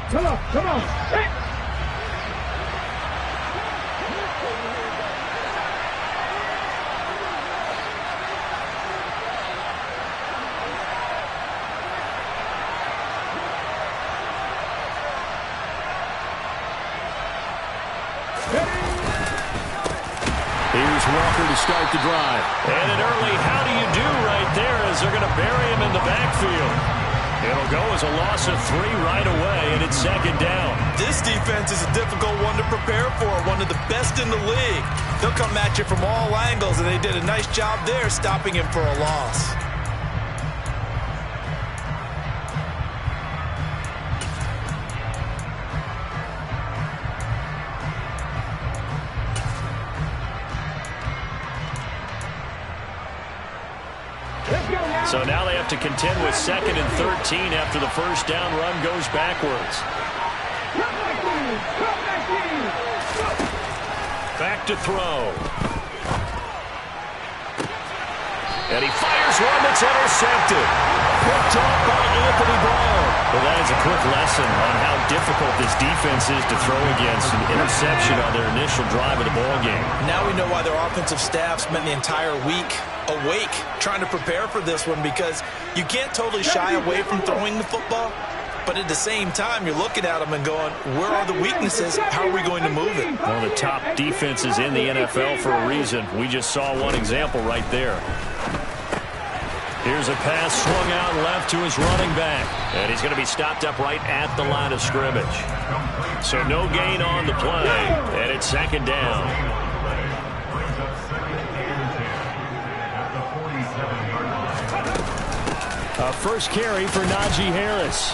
Come on, come on. Hey. Here's Walker to start the drive. And an early how do you do right there as they're going to bury him in the backfield. It'll go as a loss of 3 right away, and it's second down. This defense is a difficult one to prepare for, one of the best in the league. They'll come at you from all angles, and they did a nice job there stopping him for a loss. So now they have to contend with 2nd and 13 after the first down run goes backwards. Back to throw. And he fires one that's intercepted. Picked off by Anthony Brown. Well, that is a quick lesson on how difficult this defense is to throw against. An interception on their initial drive of the ballgame. Now we know why their offensive staff spent the entire week awake trying to prepare for this one, because you can't totally shy away from throwing the football, but at the same time you're looking at them and going, where are the weaknesses? How are we going to move it? One of the top defenses in the NFL for a reason. We just saw one example right there. Here's a pass swung out left to his running back, and he's going to be stopped up right at the line of scrimmage. So no gain on the play, and it's second down. First carry for Najee Harris.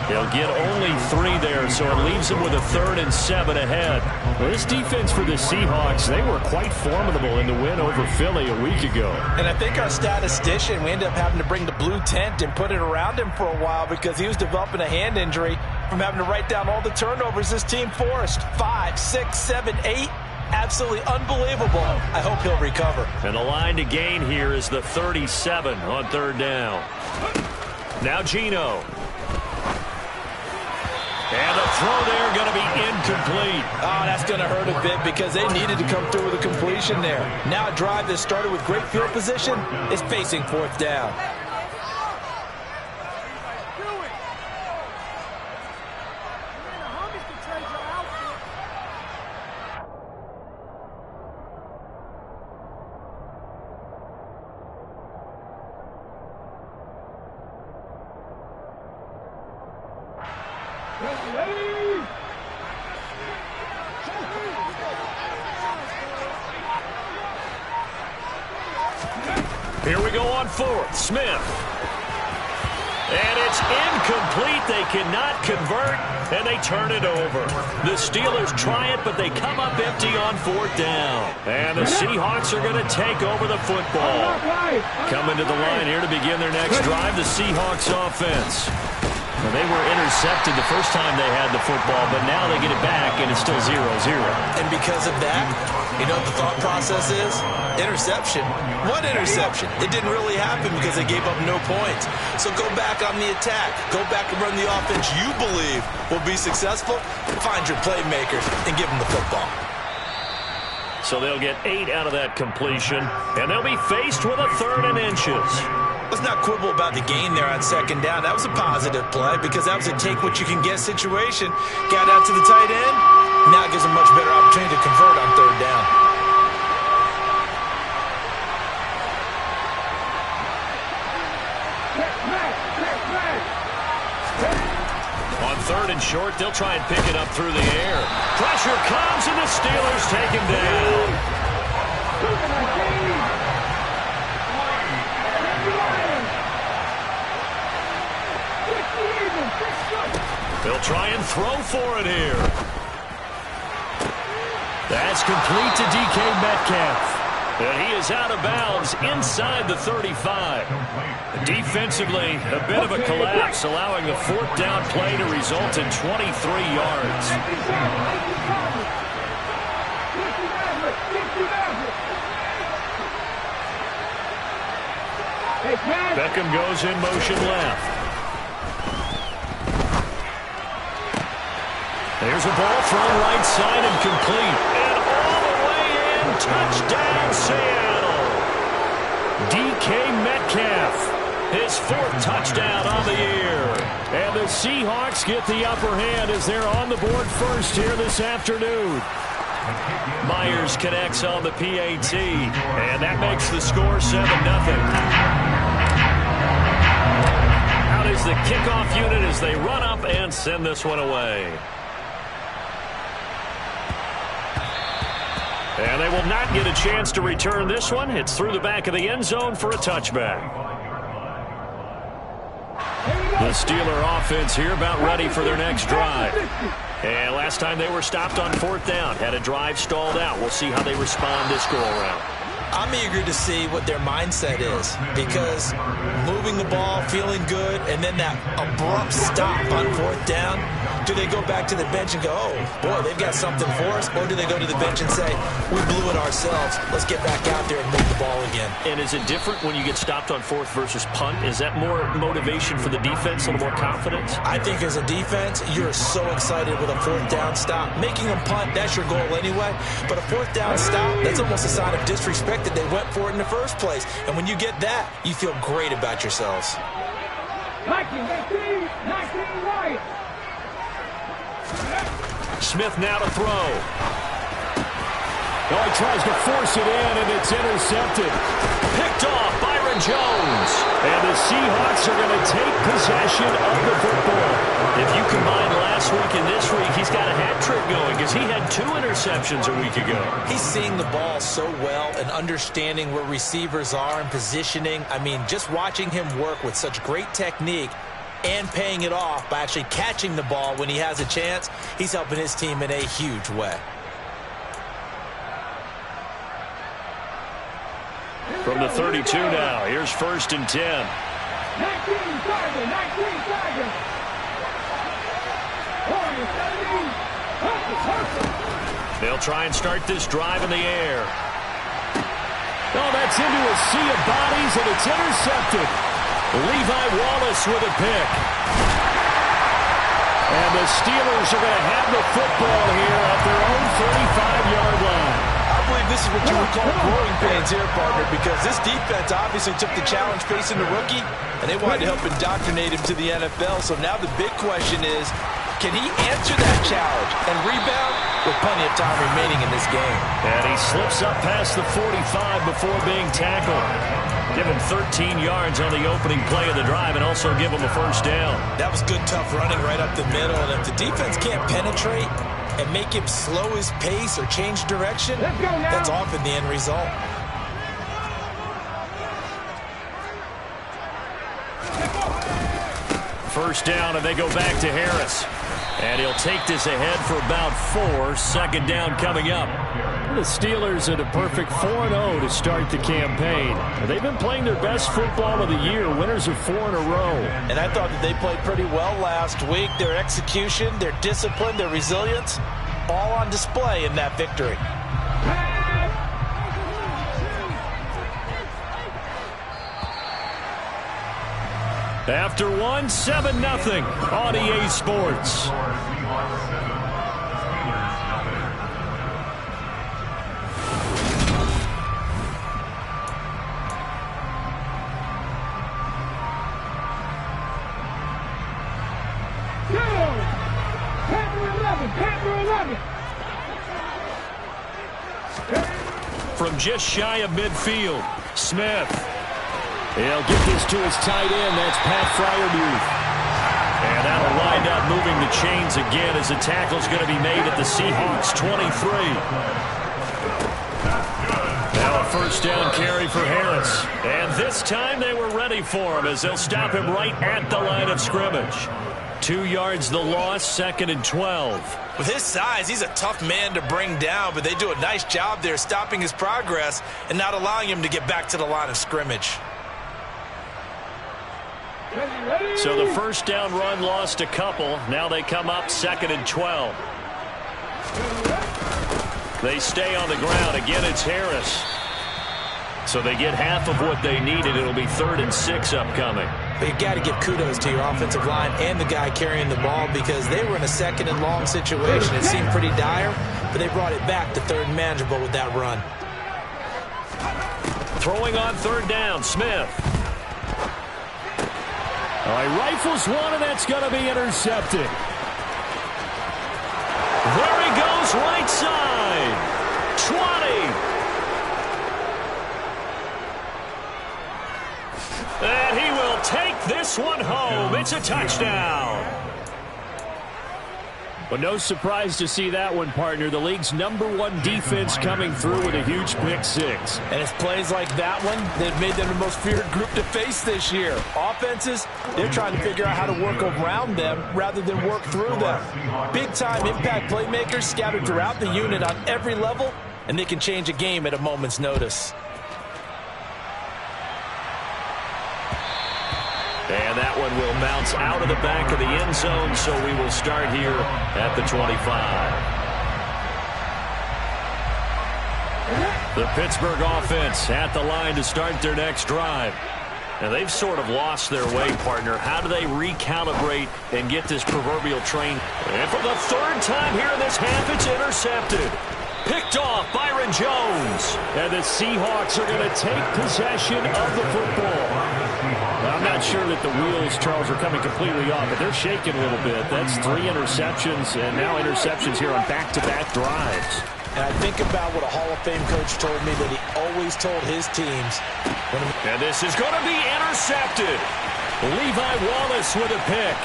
He'll get only 3 there, so it leaves him with a 3rd and 7 ahead. Well, this defense for the Seahawks, they were quite formidable in the win over Philly a week ago. And I think our statistician, we ended up having to bring the blue tent and put it around him for a while because he was developing a hand injury from having to write down all the turnovers this team forced. 5, 6, 7, 8. Absolutely unbelievable. I hope he'll recover. And the line to gain here is the 37 on 3rd down. Now Geno. And the throw there going to be incomplete. Oh, that's going to hurt a bit because they needed to come through with a completion there. Now a drive that started with great field position is facing 4th down. Here we go on 4th. Smith. And it's incomplete. They cannot convert, and they turn it over. The Steelers try it, but they come up empty on 4th down. And the Seahawks are going to take over the football. Coming to the line here to begin their next drive, the Seahawks offense. Well, they were intercepted the first time they had the football, but now they get it back, and it's still 0-0. And because of that, you know what the thought process is? Interception. What interception? It didn't really happen because they gave up no points. So go back on the attack. Go back and run the offense you believe will be successful. Find your playmakers and give them the football. So they'll get 8 out of that completion, and they'll be faced with a 3rd and inches. Let's not quibble about the gain there on 2nd down. That was a positive play because that was a take-what-you-can-get situation. Got out to the tight end. Now it gives them much better opportunity to convert on 3rd down. On 3rd and short, they'll try and pick it up through the air. Pressure comes, and the Steelers take him down. They'll try and throw for it here. That's complete to DK Metcalf. And he is out of bounds inside the 35. Defensively, a bit of a collapse, allowing the 4th down play to result in 23 yards. Beckham goes in motion left. There's a ball thrown right side and complete. And all the way in, touchdown Seattle. DK Metcalf, his 4th touchdown on the year. And the Seahawks get the upper hand as they're on the board first here this afternoon. Myers connects on the PAT, and that makes the score 7-0. Out is the kickoff unit as they run up and send this one away. And they will not get a chance to return this one. It's through the back of the end zone for a touchback. The Steeler offense here about ready for their next drive. And last time they were stopped on 4th down, had a drive stalled out. We'll see how they respond this go-around. I'm eager to see what their mindset is, because moving the ball, feeling good, and then that abrupt stop on 4th down, do they go back to the bench and go, oh, boy, they've got something for us, or do they go to the bench and say, we blew it ourselves, let's get back out there and move the ball again? And is it different when you get stopped on 4th versus punt? Is that more motivation for the defense, a little more confidence? I think as a defense, you're so excited with a 4th down stop. Making them punt, that's your goal anyway, but a 4th down stop, that's almost a sign of disrespect that they went for it in the first place. And when you get that, you feel great about yourselves. 19 right. Smith now to throw. Oh, he tries to force it in, and it's intercepted. Picked off Byron Jones. And the Seahawks are going to take possession of the football. If you combine last week and this week, he's got a hat trick going because he had 2 interceptions a week ago. He's seeing the ball so well and understanding where receivers are and positioning. I mean, just watching him work with such great technique and paying it off by actually catching the ball when he has a chance, he's helping his team in a huge way. From the 32 now, here's 1st and 10. 19 Tiger. They'll try and start this drive in the air. Oh, that's into a sea of bodies, and it's intercepted. Levi Wallace with a pick. And the Steelers are going to have the football here at their own 35-yard line. I believe this is what you would call growing pains here, partner, because this defense obviously took the challenge facing the rookie, and they wanted to help indoctrinate him to the NFL. So now the big question is, can he answer that challenge and rebound with plenty of time remaining in this game? And he slips up past the 45 before being tackled. Give him 13 yards on the opening play of the drive and also give him a 1st down. That was good, tough running right up the middle. And if the defense can't penetrate and make him slow his pace or change direction, that's often the end result. First down, and they go back to Harris. And he'll take this ahead for about 4. 2nd down coming up. The Steelers at a perfect 4-0 to start the campaign. They've been playing their best football of the year, winners of 4 in a row. And I thought that they played pretty well last week. Their execution, their discipline, their resilience, all on display in that victory. After 1, 7-0 on EA Sports. From just shy of midfield, Smith. He'll get this to his tight end. That's Pat Fryermuth. And that'll wind up moving the chains again as the tackle's going to be made at the Seahawks 23. Now a 1st down carry for Harris. And this time they were ready for him as they'll stop him right at the line of scrimmage. 2 yards the loss, 2nd and 12. With his size, he's a tough man to bring down, but they do a nice job there stopping his progress and not allowing him to get back to the line of scrimmage. So the 1st down run lost a couple. Now they come up 2nd and 12. They stay on the ground. Again, it's Harris. So they get half of what they needed. It'll be 3rd and 6 upcoming. But you got to give kudos to your offensive line and the guy carrying the ball because they were in a second and long situation. It seemed pretty dire, but they brought it back to third and manageable with that run. Throwing on third down, Smith. All right, rifles one, and that's going to be intercepted. There he goes, right side. 20. And he will take this one home. It's a touchdown. But no surprise to see that one, partner. The league's #1 defense coming through with a huge pick six. And it's plays like that one that have made them the most feared group to face this year. Offenses, they're trying to figure out how to work around them rather than work through them. Big-time impact playmakers scattered throughout the unit on every level, and they can change a game at a moment's notice. And that one will bounce out of the back of the end zone, so we will start here at the 25. The Pittsburgh offense at the line to start their next drive. Now, they've sort of lost their way, partner. How do they recalibrate and get this proverbial train? And for the third time here in this half, it's intercepted. Picked off Byron Jones. And the Seahawks are going to take possession of the football. I'm not sure that the wheels, Charles, are coming completely off, but they're shaking a little bit. That's 3 interceptions, and now interceptions here on back-to-back drives. And I think about what a Hall of Fame coach told me that he always told his teams. And this is going to be intercepted. Levi Wallace with a pick.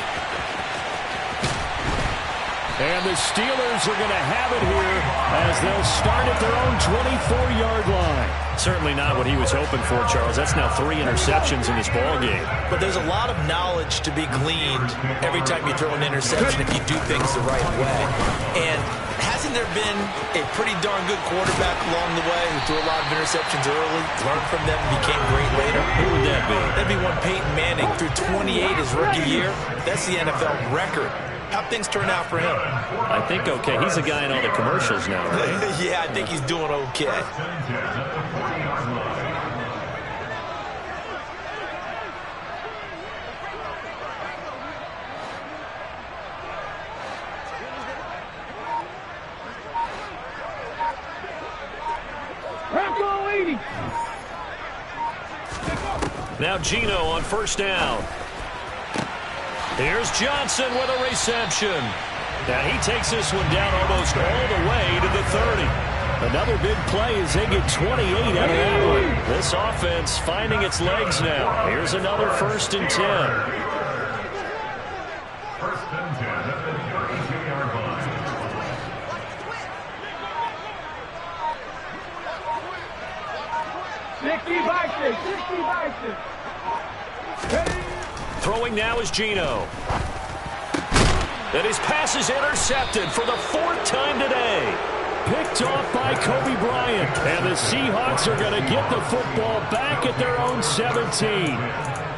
And the Steelers are going to have it here as they'll start at their own 24-yard line. Certainly not what he was hoping for, Charles. That's now 3 interceptions in this ball game. But there's a lot of knowledge to be gleaned every time you throw an interception if you do things the right way. And hasn't there been a pretty darn good quarterback along the way who threw a lot of interceptions early, learned from them, and became great later? Who would that be? That'd be one Peyton Manning threw 28 his rookie year. That's the NFL record. How'd things turn out for him? I think okay. He's a guy in all the commercials now, right? Yeah, I think he's doing okay. Bronco 80. Now Gino on first down. Here's Johnson with a reception. Now he takes this one down almost all the way to the 30. Another big play as they get 28 out of that one. This offense finding its legs now. Here's another 1st and 10. First and 10 at the 22-yard line. Throwing now is Gino. And his pass is intercepted for the 4th time today. Picked off by Kobe Bryant. And the Seahawks are going to get the football back at their own 17.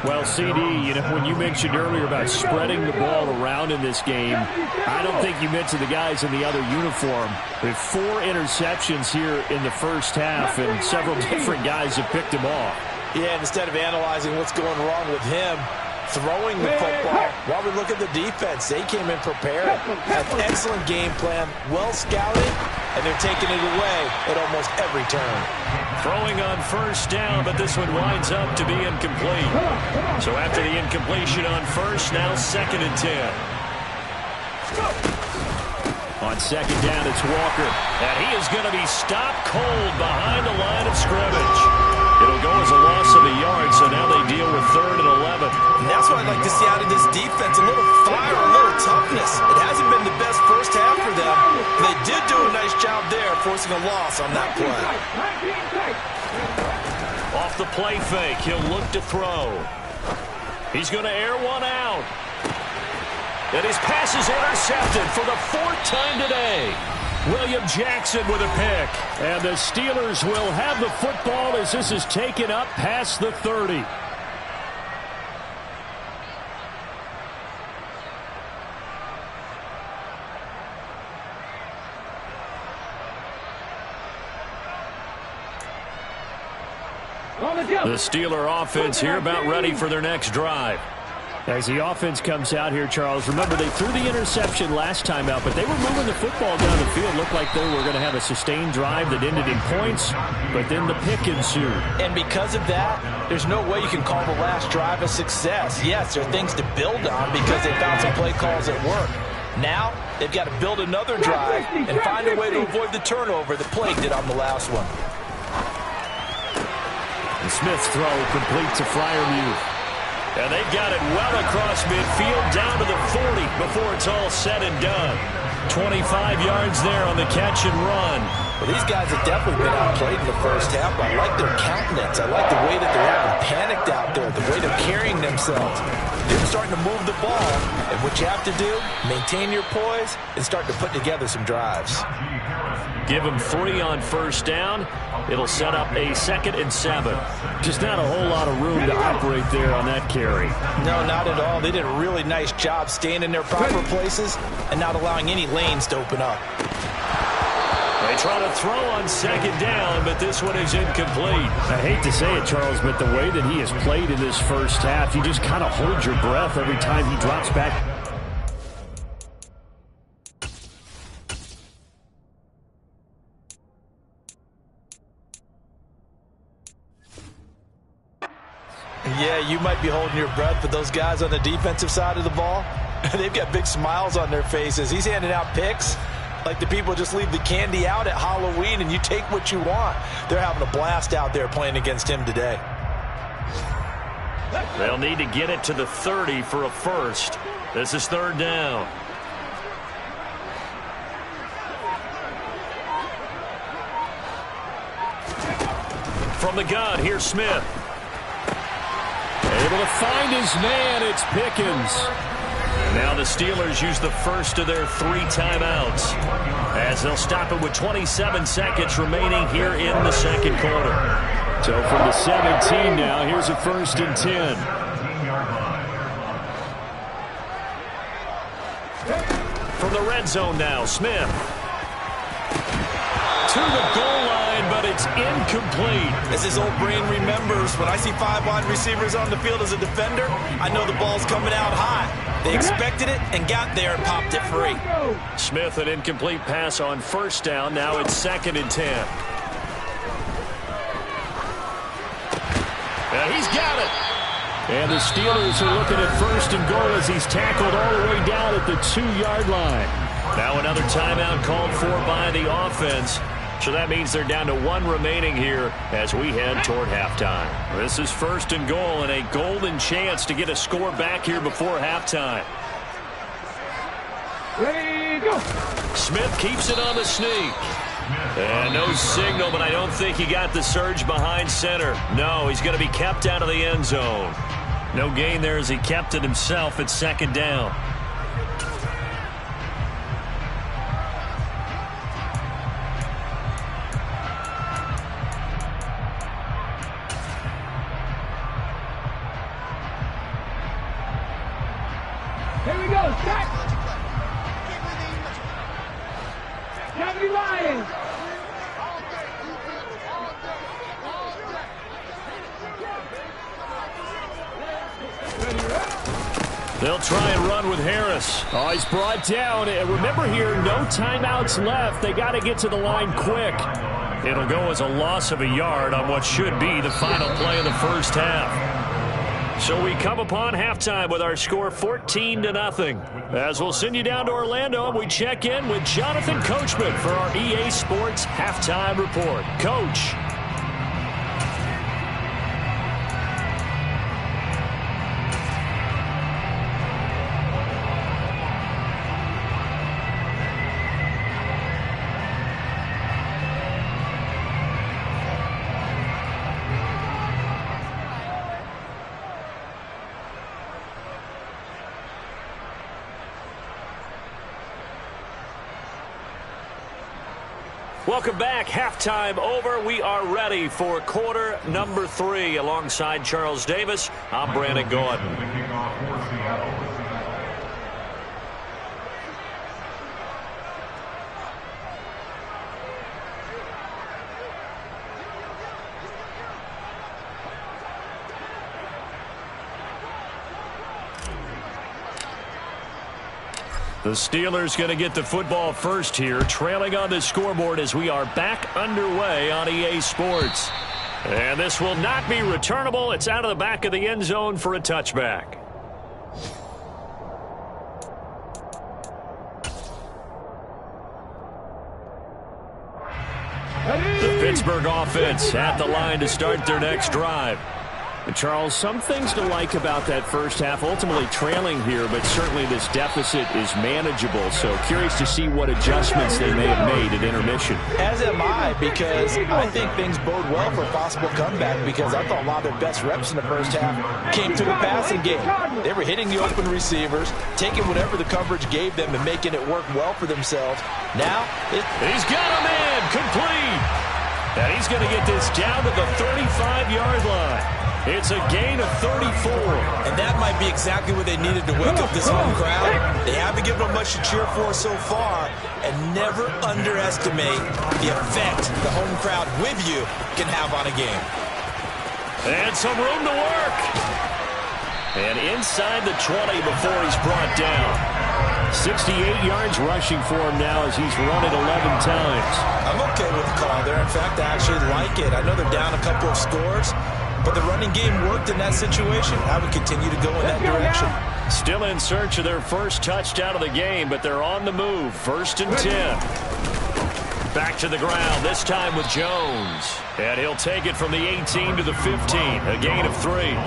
Well, CD, you know, when you mentioned earlier about spreading the ball around in this game, I don't think you mentioned the guys in the other uniform. With 4 interceptions here in the first half, and several different guys have picked him off. Yeah, instead of analyzing what's going wrong with him, throwing the football, while we look at the defense, they came in prepared. An excellent game plan, well scouted, and they're taking it away at almost every turn. Throwing on first down, but this one winds up to be incomplete. So after the incompletion on first, now 2nd and 10. On 2nd down, it's Walker. And he is going to be stopped cold behind the line of scrimmage. It'll go as a loss of a yard, so now they deal with 3rd and 11. And that's what I'd like to see out of this defense, a little fire, a little toughness. It hasn't been the best first half for them. They did do a nice job there, forcing a loss on that play. Off the play fake, he'll look to throw. He's going to air one out. And his pass is intercepted for the 4th time today. William Jackson with a pick. And the Steelers will have the football as this is taken up past the 30. On the jump. The Steeler offense here about ready for their next drive. As the offense comes out here, Charles, remember they threw the interception last time out, but they were moving the football down the field. Looked like they were going to have a sustained drive that ended in points, but then the pick ensued. And because of that, there's no way you can call the last drive a success. Yes, there are things to build on because they found some play calls that work. Now, they've got to build another drive and find a way to avoid the turnover that plagued it on the last one. And Smith's throw complete to Freiermuth. And they've got it well across midfield down to the 40 before it's all said and done. 25 yards there on the catch and run. Well, these guys have definitely been outplayed in the first half. I like their countenance. I like the way that they're having panicked out there, the way they're carrying themselves. They're starting to move the ball. And what you have to do, maintain your poise and start to put together some drives. Give them 3 on first down. It'll set up a 2nd and 7. Just not a whole lot of room to operate there on that carry. No, not at all. They did a really nice job staying in their proper places and not allowing any lanes to open up. They try to throw on 2nd down, but this one is incomplete. I hate to say it, Charles, but the way that he has played in this first half, you just kind of hold your breath every time he drops back. Yeah, you might be holding your breath, but those guys on the defensive side of the ball, they've got big smiles on their faces. He's handing out picks like the people just leave the candy out at Halloween and you take what you want. They're having a blast out there playing against him today. They'll need to get it to the 30 for a first. This is 3rd down. From the gun, here's Smith. Able to find his man, it's Pickens. Now the Steelers use the first of their 3 timeouts as they'll stop it with 27 seconds remaining here in the 2nd quarter. So from the 17 now, here's a 1st and 10. From the red zone now, Smith. To the goal line, but it's incomplete. As his old brain remembers, when I see 5 wide receivers on the field as a defender, I know the ball's coming out hot. They expected it and got there and popped it free. Smith, an incomplete pass on 1st down. Now it's 2nd and 10. And he's got it. And the Steelers are looking at 1st and goal as he's tackled all the way down at the 2-yard line. Now another timeout called for by the offense. So that means they're down to 1 remaining here as we head toward halftime. This is 1st and goal and a golden chance to get a score back here before halftime. Ready, go. Smith keeps it on the sneak. And no signal, but I don't think he got the surge behind center. No, he's going to be kept out of the end zone. No gain there as he kept it himself at 2nd down. Here we go, set. County Lions. They'll try and run with Harris. Oh, he's brought down. And remember here, no timeouts left. They got to get to the line quick. It'll go as a loss of a yard on what should be the final play of the first half. So we come upon halftime with our score 14-0. As we'll send you down to Orlando, and we check in with Jonathan Coachman for our EA Sports Halftime Report. Coach. Welcome back. Halftime over. We are ready for quarter number 3. Alongside Charles Davis, I'm Brandon Gordon. The Steelers going to get the football first here, trailing on the scoreboard as we are back underway on EA Sports. And this will not be returnable. It's out of the back of the end zone for a touchback. The Pittsburgh offense at the line to start their next drive. And Charles, some things to like about that first half. Ultimately trailing here, but certainly this deficit is manageable. So curious to see what adjustments they may have made at intermission. As am I, because I think things bode well for a possible comeback, because I thought a lot of their best reps in the first half came through the passing game. They were hitting the open receivers, taking whatever the coverage gave them and making it work well for themselves. Now, he's got a man complete. And he's going to get this down to the 35-yard line. It's a gain of 34. And that might be exactly what they needed to wake up this home crowd. They haven't given them much to cheer for so far. And never underestimate the effect the home crowd with you can have on a game. And some room to work. And inside the 20 before he's brought down. 68 yards rushing for him now as he's run it 11 times. I'm okay with the call there. In fact, I actually like it. I know they're down a couple of scores, but the running game worked in that situation. I would continue to go in that direction. Still in search of their first touchdown of the game, but they're on the move. 1st and 10. Back to the ground, this time with Jones. And he'll take it from the 18 to the 15. A gain of 3.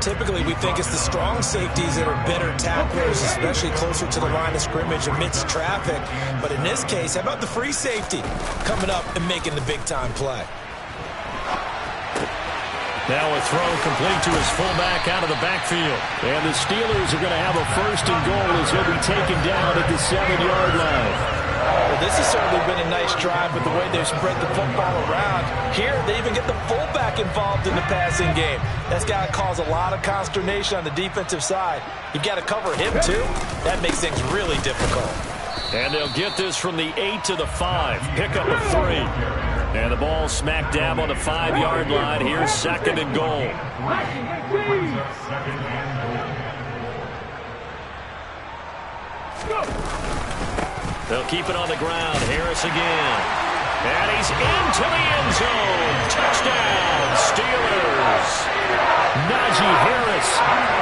Typically, we think it's the strong safeties that are better tacklers, especially closer to the line of scrimmage amidst traffic. But in this case, how about the free safety coming up and making the big-time play? Now a throw complete to his fullback out of the backfield. And the Steelers are going to have a 1st and goal as he'll be taken down at the 7-yard line. Well, this has certainly been a nice drive with the way they've spread the football around. Here, they even get the fullback involved in the passing game. That's got to cause a lot of consternation on the defensive side. You've got to cover him, too. That makes things really difficult. And they'll get this from the 8 to the 5. Pickup of 3. And the ball smack dab on the 5-yard line. Here's 2nd and goal. They'll keep it on the ground. Harris again. And he's into the end zone. Touchdown, Steelers. Najee Harris,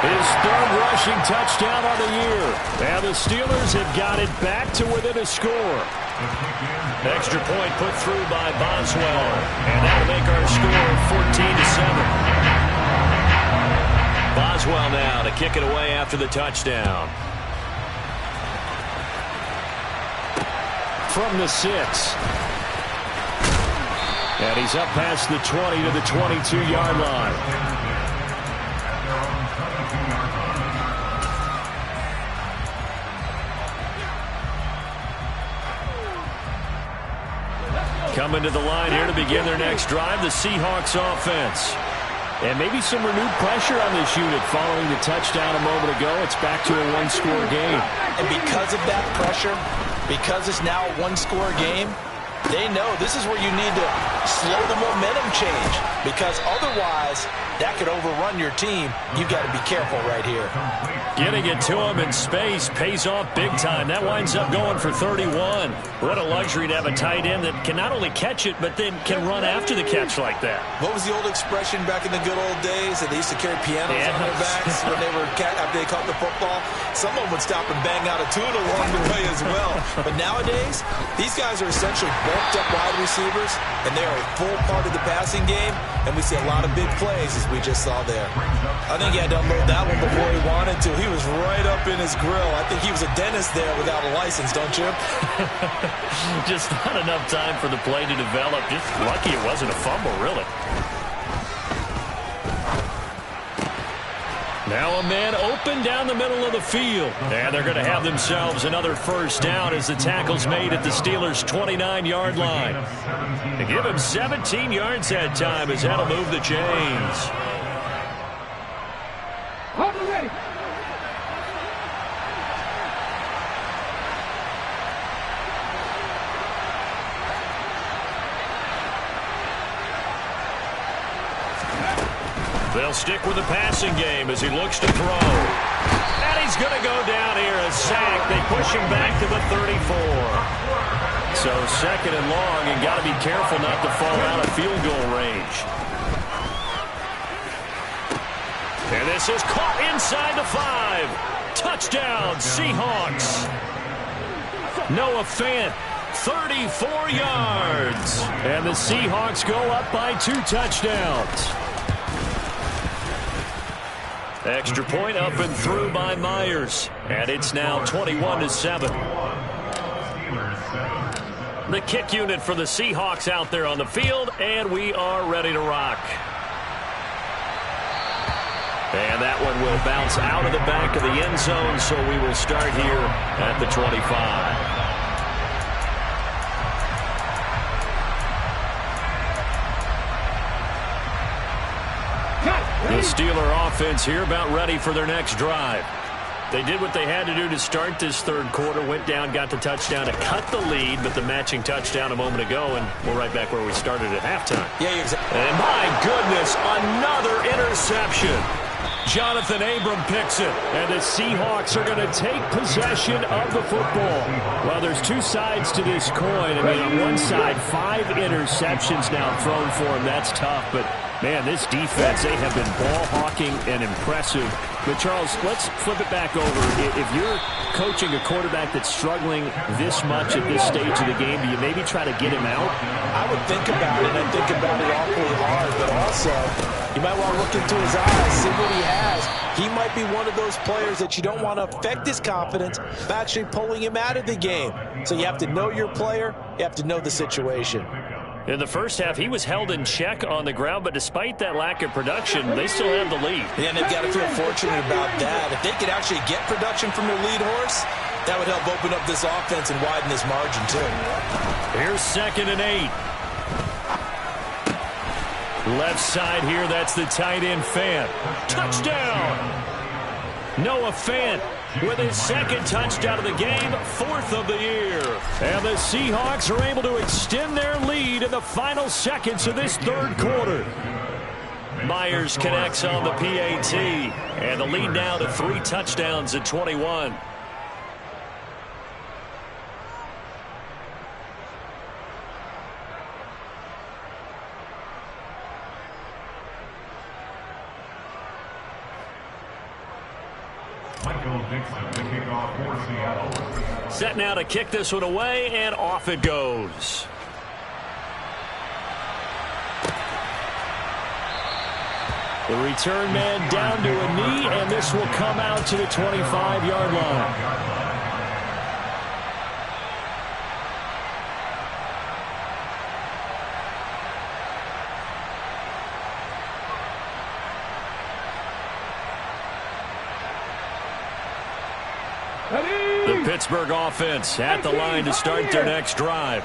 his 3rd rushing touchdown on the year. And the Steelers have got it back to within a score. Extra point put through by Boswell. And that'll make our score 14-7. Boswell now to kick it away after the touchdown. From the 6. And he's up past the 20 to the 22-yard line. Coming to the line here to begin their next drive, the Seahawks offense. And maybe some renewed pressure on this unit following the touchdown a moment ago. It's back to a 1-score game. And because of that pressure, because it's now a 1-score game, they know this is where you need to slow the momentum change, because otherwise that could overrun your team. You've got to be careful right here. Getting it to him in space pays off big time. That winds up going for 31. What a luxury to have a tight end that can not only catch it, but then can run after the catch like that. What was the old expression back in the good old days that they used to carry pianos on their backs when they were after they caught the football? Someone would stop and bang out a tune along the way as well. But nowadays, these guys are essentially bulked up wide receivers, and they are a full part of the passing game, and we see a lot of big plays as we just saw there. I think he had to unload that one before he wanted to. He was right up in his grill. I think he was a dentist there without a license, don't you? Just not enough time for the play to develop. Just lucky it wasn't a fumble, really. Now a man open down the middle of the field. And they're going to have themselves another 1st down as the tackle's made at the Steelers' 29-yard line. They give him 17 yards that time as that'll move the chains. Ready. They'll stick with the passing game as he looks to throw. And he's he's going to go down here, a sack. They push him back to the 34. So second and long, and got to be careful not to fall out of field goal range. And this is caught inside the 5. Touchdown, Seahawks. Noah Fant, 34 yards. And the Seahawks go up by 2 touchdowns. Extra point up and through by Myers. And it's now 21-7. The kick unit for the Seahawks out there on the field, and we are ready to rock. And that one will bounce out of the back of the end zone, so we will start here at the 25. The Steeler offense here about ready for their next drive. They did what they had to do to start this third quarter, went down, got the touchdown to cut the lead, but the matching touchdown a moment ago, and we're right back where we started at halftime. Yeah, exactly. And my goodness, another interception. Jonathan Abram picks it, and the Seahawks are going to take possession of the football. Well, there's 2 sides to this coin. I mean, on one side, 5 interceptions now thrown for him. That's tough, but man, this defense, they have been ball hawking and impressive. But, Charles, let's flip it back over. If you're coaching a quarterback that's struggling this much at this stage of the game, do you maybe try to get him out? I would think about it. I think about it awfully hard. But also, you might want to look into his eyes, see what he has. He might be one of those players that you don't want to affect his confidence by actually pulling him out of the game. So you have to know your player. You have to know the situation. In the first half, he was held in check on the ground, but despite that lack of production, they still have the lead. Yeah, and they've got to feel fortunate about that. If they could actually get production from their lead horse, that would help open up this offense and widen this margin, too. Here's 2nd and 8. Left side here, that's the tight end Fant. Touchdown! Noah Fant with his 2nd touchdown of the game, 4th of the year. And the Seahawks are able to extend their lead in the final seconds of this third quarter. Myers connects on the PAT, and the lead now to 3 touchdowns at 21. Set now to kick this one away, and off it goes. The return man down to a knee, and this will come out to the 25-yard line. The Pittsburgh offense at the line to start their next drive.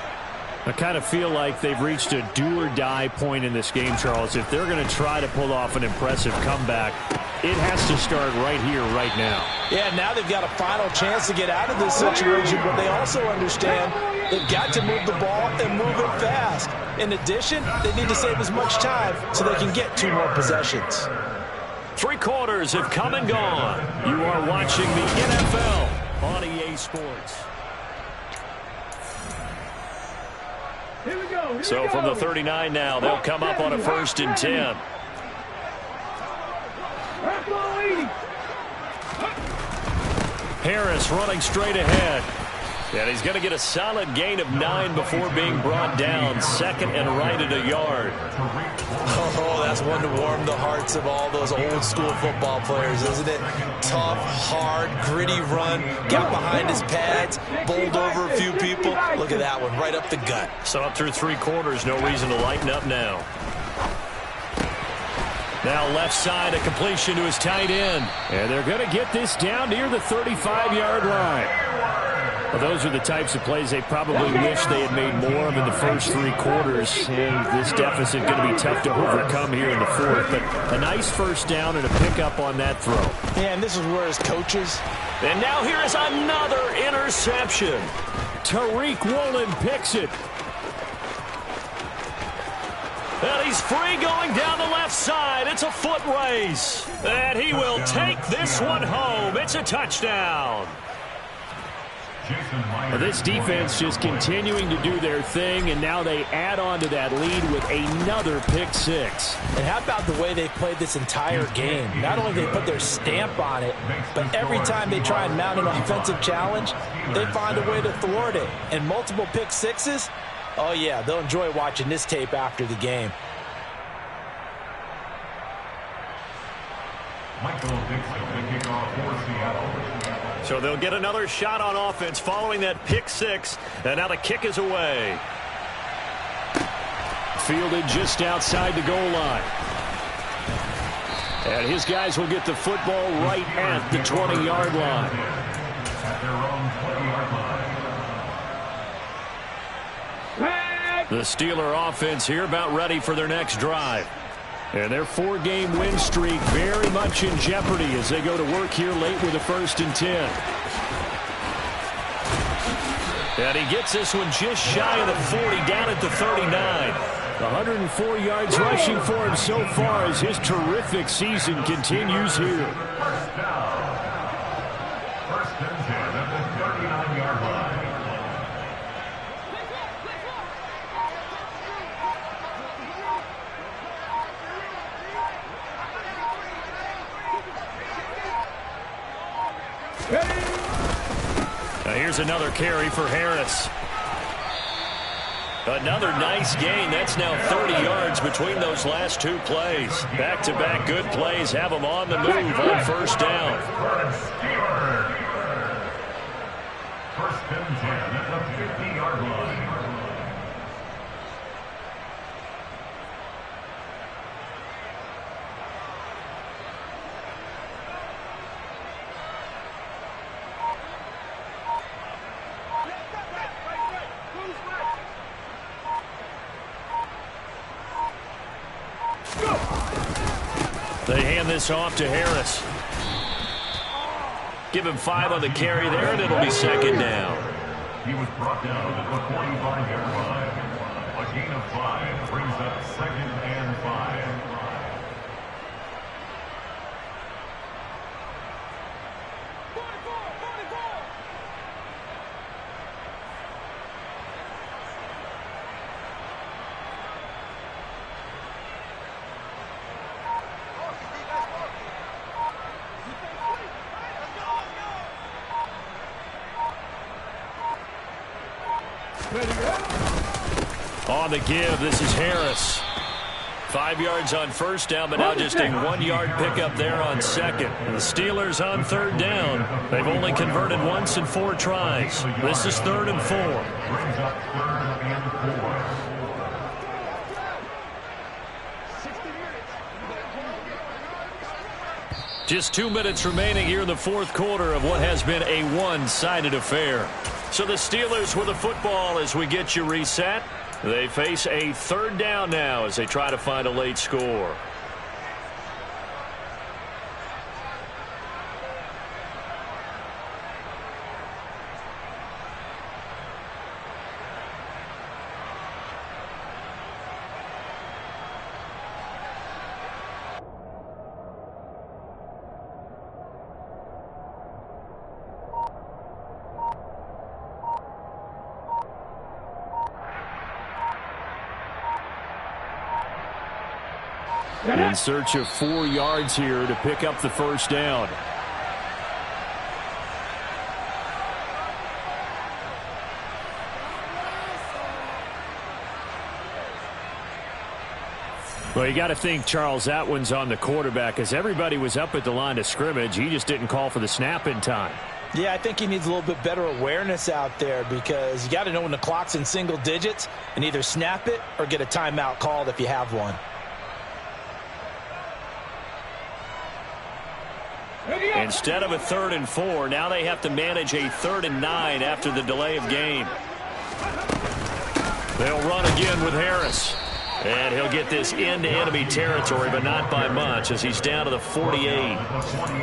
I kind of feel like they've reached a do-or-die point in this game, Charles. If they're going to try to pull off an impressive comeback, it has to start right here, right now. Yeah, now they've got a final chance to get out of this situation, but they also understand they've got to move the ball and move it fast. In addition, they need to save as much time so they can get 2 more possessions. 3 quarters have come and gone. You are watching the NFL on EA Sports. Here we go. So from the 39 now, they'll come up on a 1st and 10. Harris running straight ahead. And he's going to get a solid gain of 9 before being brought down. 2nd and right at a yard. Oh, that's one to warm the hearts of all those old school football players, isn't it? Tough, hard, gritty run. Got behind his pads, bowled over a few people. Look at that one, right up the gut. So up through 3 quarters, no reason to lighten up now. Now left side, a completion to his tight end. And they're going to get this down near the 35-yard line. Well, those are the types of plays they probably wish they had made more of in the first 3 quarters. And this deficit going to be tough to overcome here in the 4th. But a nice first down and a pickup on that throw. Yeah, and this is where his coaches. And now here is another interception. Tariq Woolen picks it. And he's free going down the left side. It's a foot race. And he will take this one home. It's a touchdown. Well, this defense just continuing to do their thing, and now they add on to that lead with another pick six. And how about the way they played this entire game? Not only they put their stamp on it, but every time they try and mount an offensive challenge, they find a way to thwart it. And multiple pick sixes, oh yeah, they'll enjoy watching this tape after the game. Michael Dixon, the kickoff for Seattle. So they'll get another shot on offense following that pick six. And now the kick is away. Fielded just outside the goal line. And his guys will get the football right at the 20-yard line. At their own 20-yard line. The Steeler offense here about ready for their next drive. And their 4-game win streak very much in jeopardy as they go to work here late with a 1st and 10. And he gets this one just shy of the 40, down at the 39. 104 yards rushing for him so far as his terrific season continues here. First down. 1st and 10 at the 39-yard line. Now here's another carry for Harris. Another nice gain. That's now 30 yards between those last two plays. Back-to-back good plays have them on the move on 1st down. 1st and 10 at the 50-yard line. They hand this off to Harris. Give him 5 on the carry there, and it'll be 2nd down. He was brought down at the 45-yard line. A gain of 5 brings up 2nd and 5. On the give, this is Harris. 5 yards on 1st down, but now just a 1-yard pickup there on 2nd. The Steelers on 3rd down. They've only converted once in 4 tries. This is 3rd and 4. Brings up 3rd and 4. Just 2 minutes remaining here in the 4th quarter of what has been a one-sided affair. So the Steelers with the football as we get you reset. They face a 3rd down now as they try to find a late score. In search of 4 yards here to pick up the 1st down. Well, you got to think, Charles, that one's on the quarterback as everybody was up at the line of scrimmage. He just didn't call for the snap in time. Yeah, I think he needs a little bit better awareness out there because you got to know when the clock's in single digits and either snap it or get a timeout called if you have one. Instead of a 3rd and 4, now they have to manage a 3rd and 9 after the delay of game. They'll run again with Harris. And he'll get this into enemy territory, but not by much as he's down to the 48.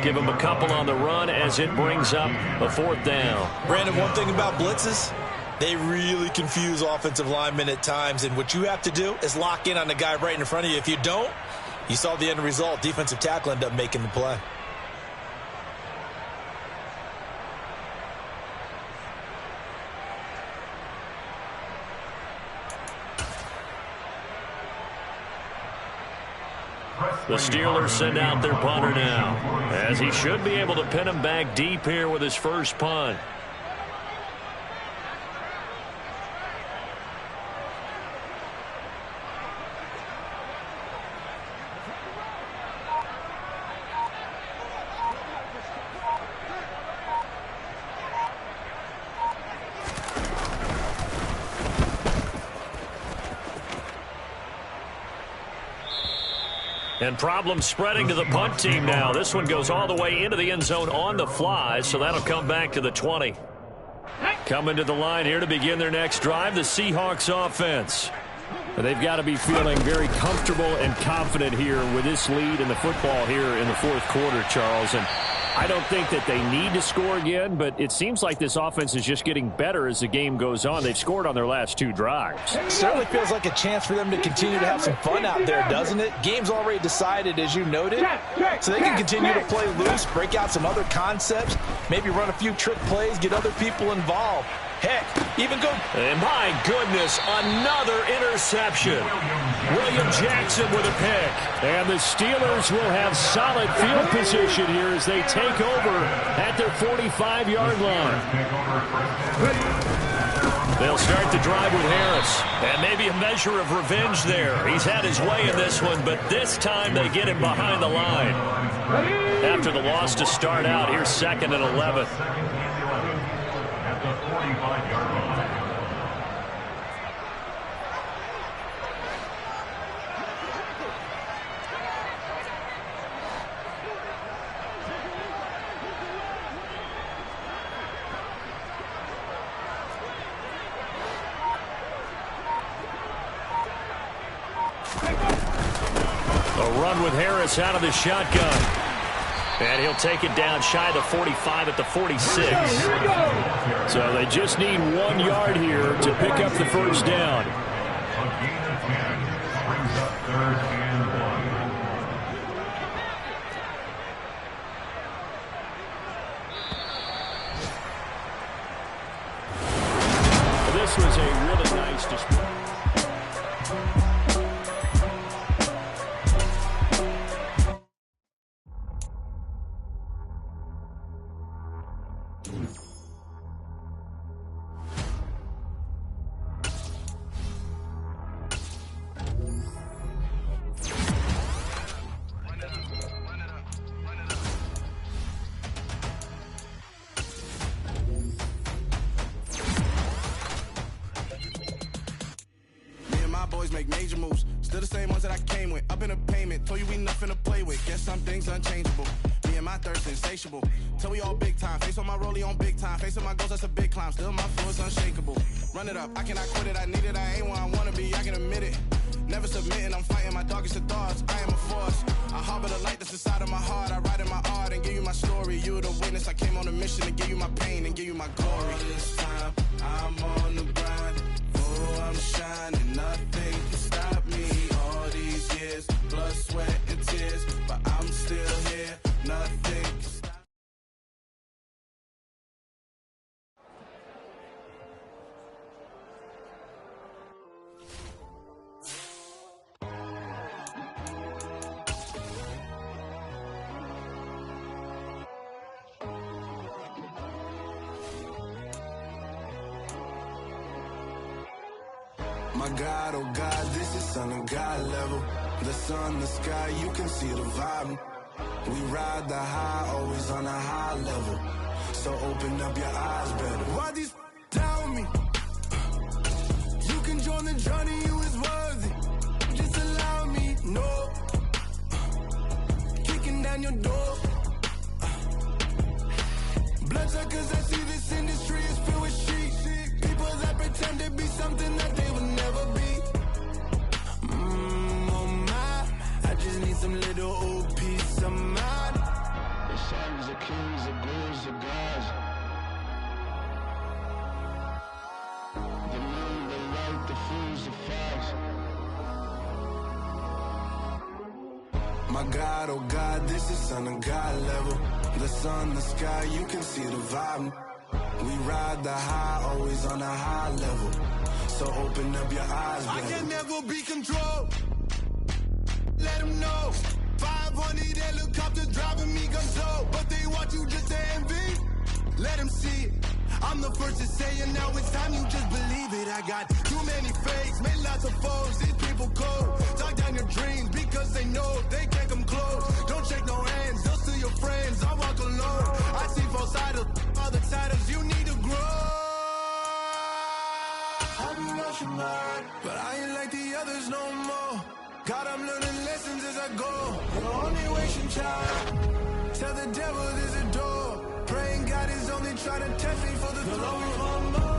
Give him a couple on the run as it brings up a 4th down. Brandon, one thing about blitzes, they really confuse offensive linemen at times, and what you have to do is lock in on the guy right in front of you. If you don't, You saw the end result. Defensive tackle ended up making the play. The Steelers send out their punter now, as he should be able to pin him back deep here with his first punt. And problems spreading to the punt team now. This one goes all the way into the end zone on the fly, so that'll come back to the 20. Coming to the line here to begin their next drive, the Seahawks offense. They've got to be feeling very comfortable and confident here with this lead in the football here in the fourth quarter, Charles. And I don't think that they need to score again, but it seems like this offense is just getting better as the game goes on. They've scored on their last 2 drives. Certainly feels like a chance for them to continue to have some fun out there, doesn't it? Game's already decided, as you noted, so they can continue to play loose, break out some other concepts, maybe run a few trick plays, get other people involved. Heck, even go... And my goodness, another interception. William Jackson with a pick. And the Steelers will have solid field position here as they take over at their 45-yard line. They'll start the drive with Harris. And maybe a measure of revenge there. He's had his way in this one, but this time they get him behind the line. After the loss to start out, here's 2nd and 11. At the 45-yard line. A run with Harris out of the shotgun. And he'll take it down shy of the 45 at the 46. So they just need 1 yard here to pick up the first down. A gain of 10 brings up 3rd and 1. This was a really nice display. Make major moves, still the same ones that I came with. Up in a payment, told you we nothing to play with. Guess some things unchangeable. Me and my thirst insatiable. Till we all big time. Face on my rollie on big time. Facing my goals, that's a big climb. Still my flow is unshakable. Run it up, I cannot quit it. I need it, I ain't where I wanna be. I can admit it. Never submitting, I'm fighting my darkest of thoughts. I am a force. I harbor the light that's inside of my heart. I write in my art and give you my story. You the witness. I came on a mission to give you my pain and give you my glory. All this time, I'm on the grind. Oh, I'm shining. Nothing can stop me. All these years, blood, sweat, and tears. But I'm still here. Nothing can stop me. My God, oh God, this is Son of God level. The sun, the sky, you can see the vibe. We ride the high, always on a high level. So open up your eyes better. Why these tell me? You can join the journey, you is worthy. Just allow me, no. Kicking down your door. Bloodsuckers, I see this industry is filled with sheep. People that pretend to be something that they will never be. Oh my, I just need some little old peace of mind. The sons of kings, the bulls, the gods. The moon, the light, the fools, the facts. My God, oh God, this is son of God level. The sun, the sky, you can see the vibe. We ride the high, always on a high level. So open up your eyes, baby. I can never be controlled. Let them know. 500 helicopters driving me gun-so. But they watch you just to envy. Let them see it. I'm the first to say it, now it's time you just believe it. I got too many fakes, made lots of foes. These people cold. Talk down your dreams because they know they can't come close. Don't shake no hands, they'll steal your friends. I walk alone. I see false idols, other titles. You need to grow. I be rushing mine, but I ain't like the others no more. God, I'm learning lessons as I go. You're only wasting time. Tell the devil there's a door. Praying God is only trying to test me for the glory of more.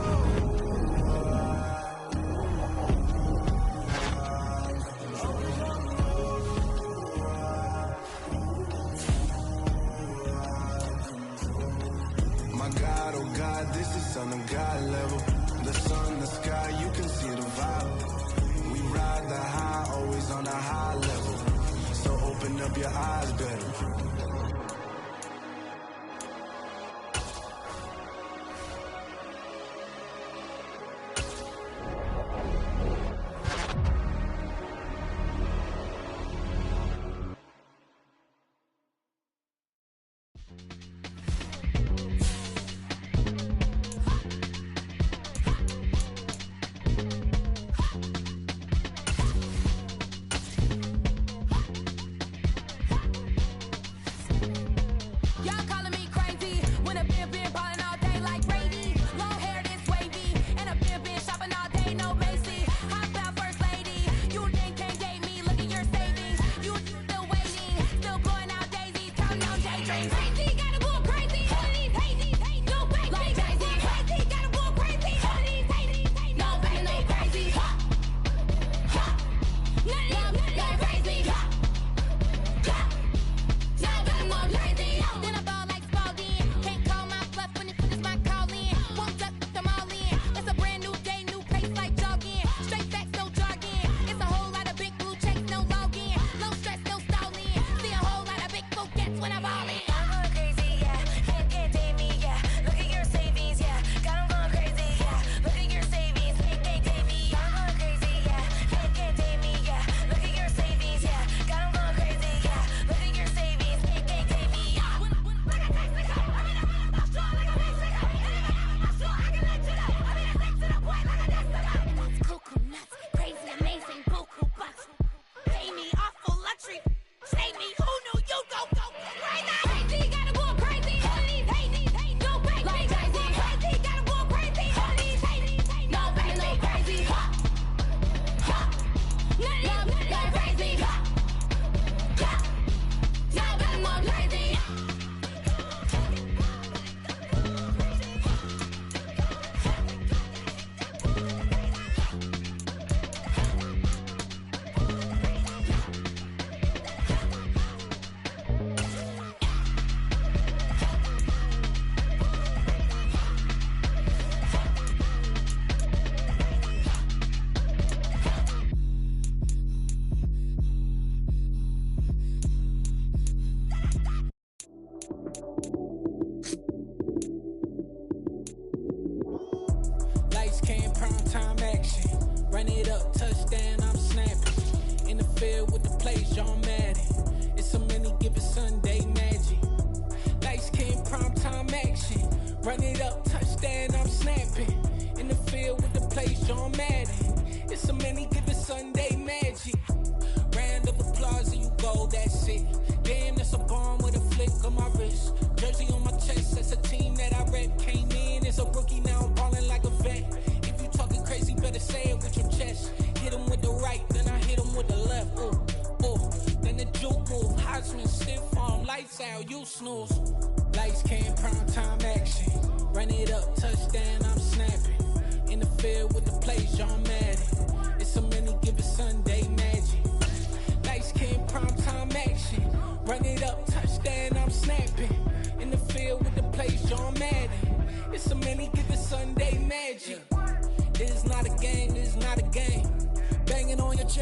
My God, oh God, this is son of God level. The sun, the sky, you can see the vibe. We ride the high, always on a high level. So open up your eyes better.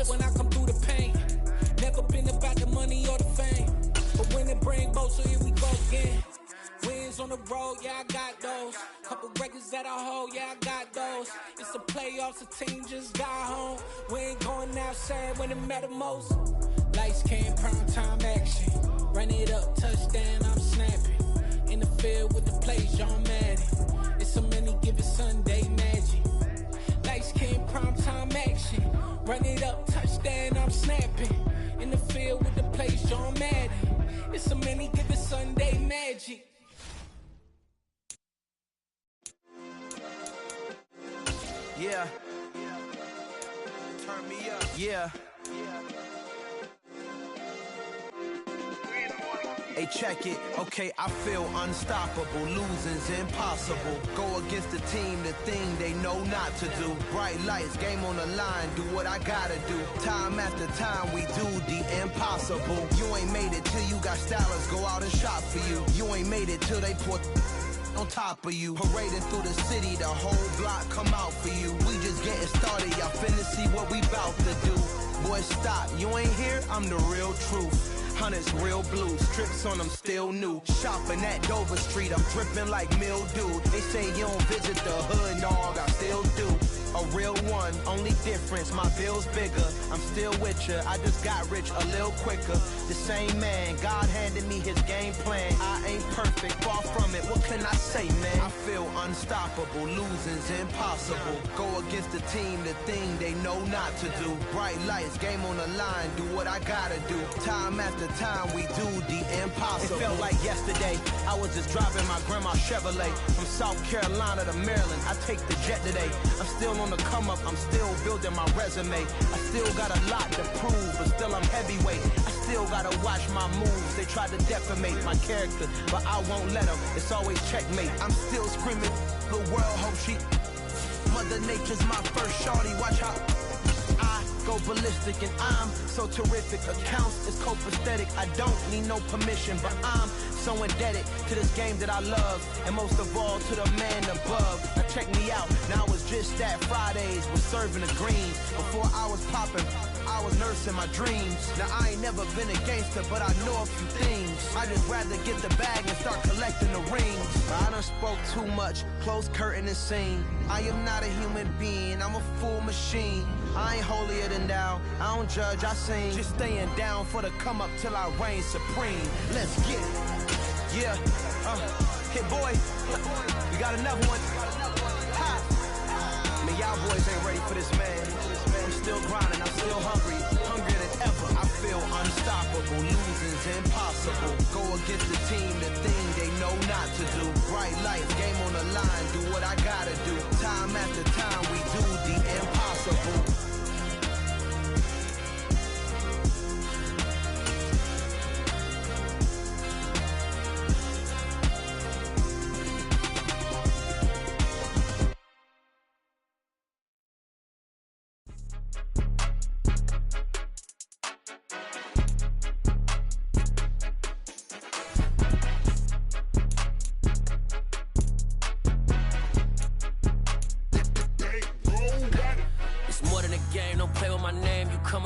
When I come through the paint, never been about the money or the again. Wins on the road, yeah, I got those. Couple records that I hold, yeah, I got those. It's the playoffs, the team just got home. We ain't going outside when it matter most. Lights came, prime time action. Run it up, touchdown, I'm snapping. In the field with the plays, John Madden. It's a many given Sunday magic. Lights came, prime time action. Run it up, touchdown, I'm snapping. In the field with the plays, John Madden. It's a many given Sunday magic. Yeah. Turn me up. Yeah. Hey, check it. Okay, I feel unstoppable. Losing's impossible. Go against the team, the thing they know not to do. Bright lights, game on the line, do what I gotta do. Time after time, we do the impossible. You ain't made it till you got stylists go out and shop for you. You ain't made it till they put on top of you. Parading through the city, the whole block come out for you. We just getting started, y'all finna see what we bout to do. Boy, stop, you ain't here, I'm the real truth. Hunters, real blues, strips on them still new. Shopping at Dover Street, I'm dripping like mildew. They say you don't visit the hood, dog, I still do. A real one, only difference, my bill's bigger. I'm still with ya, I just got rich a little quicker. The same man, God handed me his game plan. I ain't perfect, far from it, what can I say, man? I feel unstoppable, losing's impossible. Go against the team, the thing they know not to do. Bright lights, game on the line, do what I gotta do. Time after time, we do the impossible. It felt like yesterday, I was just driving my grandma's Chevrolet. From South Carolina to Maryland, I take the jet today. I'm still on the come up, I'm still building my resume. I still got a lot to prove, but still I'm heavyweight. I still gotta watch my moves. They try to defamate my character, but I won't let them. It's always checkmate. I'm still screaming, the world hope she. Mother Nature's my first shorty, watch how I go ballistic and I'm so terrific. Accounts is copacetic, I don't need no permission, but I'm so indebted to this game that I love, and most of all to the man above. Now check me out, now it's just that Fridays was serving the greens. Before I was popping, I was nursing my dreams. Now I ain't never been a gangster, but I know a few things. I just rather get the bag and start collecting the rings. I done spoke too much, close curtain and scene. I am not a human being, I'm a full machine. I ain't holier than thou, I don't judge, I sing. Just staying down for the come up till I reign supreme. Let's get it. Yeah, hit boy, we got another one. Ha. Man, y'all boys ain't ready for this, man. I'm still grinding, I'm still hungry, hungrier than ever. I feel unstoppable, losing's impossible. Go against the team, the thing they know not to do. Bright lights, game on the line, do what I gotta do. Time after time, we do the impossible.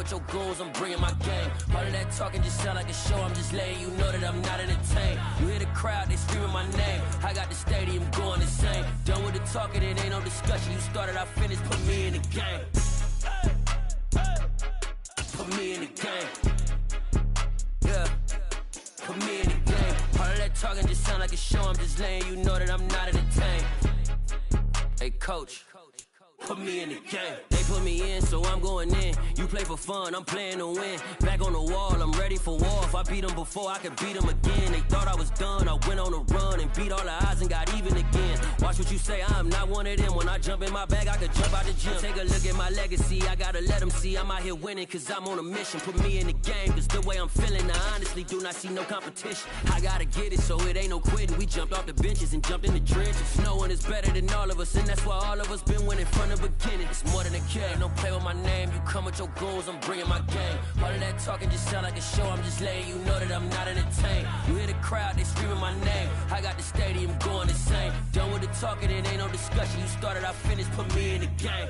Your goals, I'm bringing my game. All of that talking just sound like a show. I'm just letting you know that I'm not entertained. You hear the crowd, they screaming my name. I got the stadium going insane. Done with the talking, it ain't no discussion. You started, I finished. Put me in the game. Put me in the game. Yeah. Put me in the game. All of that talking just sound like a show. I'm just letting you know that I'm not entertained. Hey, coach. Put me in the game. They put me in, so I'm going in. You play for fun, I'm playing to win. Back on the wall, I'm ready for war. If I beat them before, I could beat them again. They thought I was done, I went on a run and beat all the odds and got even again. Watch what you say, I'm not one of them. When I jump in my bag, I could jump out the gym. Take a look at my legacy, I gotta let them see I'm out here winning, cause I'm on a mission. Put me in the game, cause the way I'm feeling, I honestly do not see no competition. I gotta get it, so it ain't no quitting. We jumped off the benches and jumped in the trenches. No one is better than all of us, and that's why all of us been winning from the beginning. It's more than a game, don't play with my name. You come with your goals, I'm bringing my game. All of that talking just sound like a show. I'm just letting you know that I'm not entertained. You hear the crowd, they screaming my name. I got the stadium going insane. Done with the talking, it ain't no discussion. You started, I finished. Put me in the game.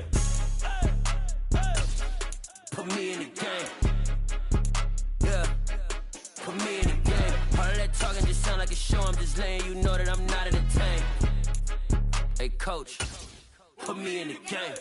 Put me in the game. Yeah. Put me in the game. All of that that talking just sound like a show. I'm just letting you know that I'm not entertained. Hey, coach, put me in the game.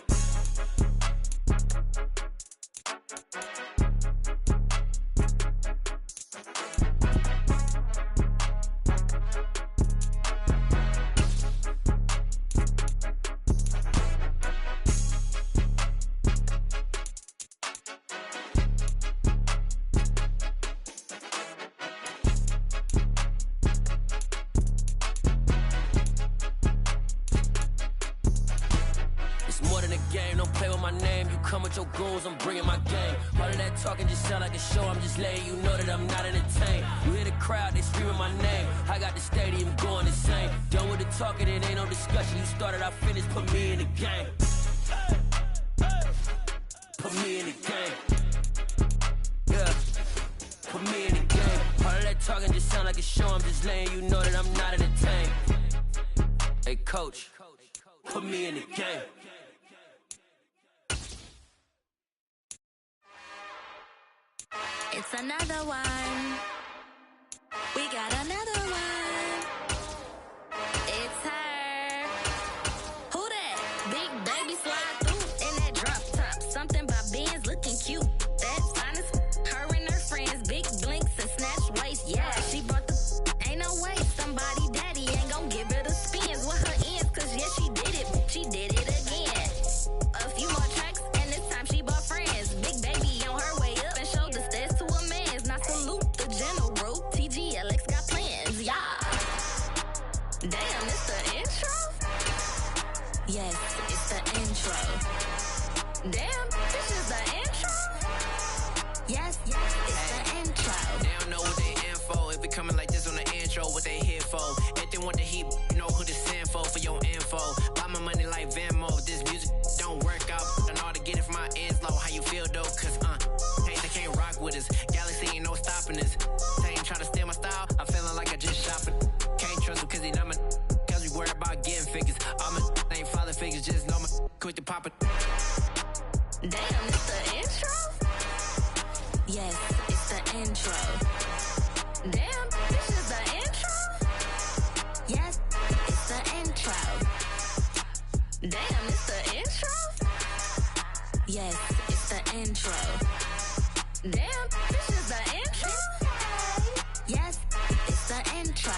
Your goons, I'm bringing my game. All of that talking just sound like a show. I'm just letting you know that I'm not entertained. You hear the crowd, they screaming my name. I got the stadium going insane. Done with the talking, it ain't no discussion. You started, I finished, put me in the game. Put me in the game. Yeah, put me in the game. All of that talking just sound like a show. I'm just letting you know that I'm not entertained. Hey, coach, put me in the game. It's another one. We got another one. It's her. Who that? Big baby slide through in that drop top. Something about Benz looking cute. That's honest. Her and her friends, big blinks and snatch waist. Yeah, she brought the. Ain't no way somebody daddy ain't gon' give her the spins with her ends. Cause yeah, she did it. She did it again. A few more tracks and this time she bought friends. Big baby on her way up and showed the stairs to a man's. Now salute the general. TGLX got plans, yeah. Damn, it's the intro? Yes, it's the intro. Damn, this is the intro? Yes, it's the intro. They don't know what they in for. If we coming like this on the intro, what they here for? If they want the heat, you know who to send for your info. Buy my money like Venmo. This music don't work out. And all to get it from my ends low. How you feel though? Cause they can't rock with us. Galaxy ain't no stopping us. They ain't trying to steal my style. I'm feeling like I just shopping. Can't trust him cause he not my. Cause we worried about getting figures. All my ain't father figures. Just know my quick to pop it. Damn, it's the intro? Yes, it's the intro. Damn, this is the intro? Yes, it's the intro. Damn, it's the intro? Yes, it's the intro. Damn, this is the intro? Yes, it's the intro.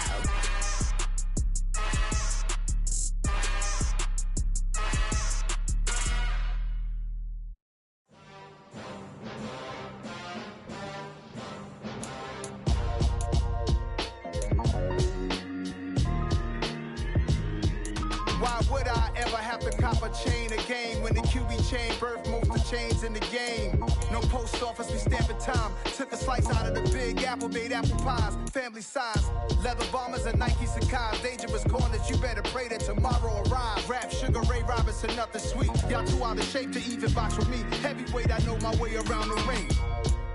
Why would I ever have to cop a chain again when the QB chain birthed most of the chains in the game? No post office, we stamping time. Took a slice out of the big apple, made apple pies, family size. Leather bombers and Nike Sacai's. Dangerous corners, you better pray that tomorrow arrives. Rap, Sugar Ray Robinson, nothing sweet. Y'all too out of shape to even box with me. Heavyweight, I know my way around the ring.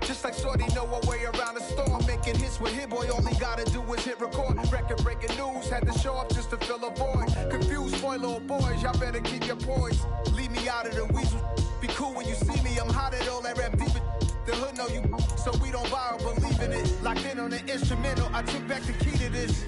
Just like Shorty know her way around the storm. Making hits with Hit Boy, all he gotta do is hit record. Record breaking news, had to show up just to fill a void. Confused boy, little boys, y'all better keep your poise. Leave me out of the weasel. Be cool when you see me, I'm hot at all that rap deep. The hood know you, so we don't borrow, believe in it. Locked in on the instrumental, I took back the key to this.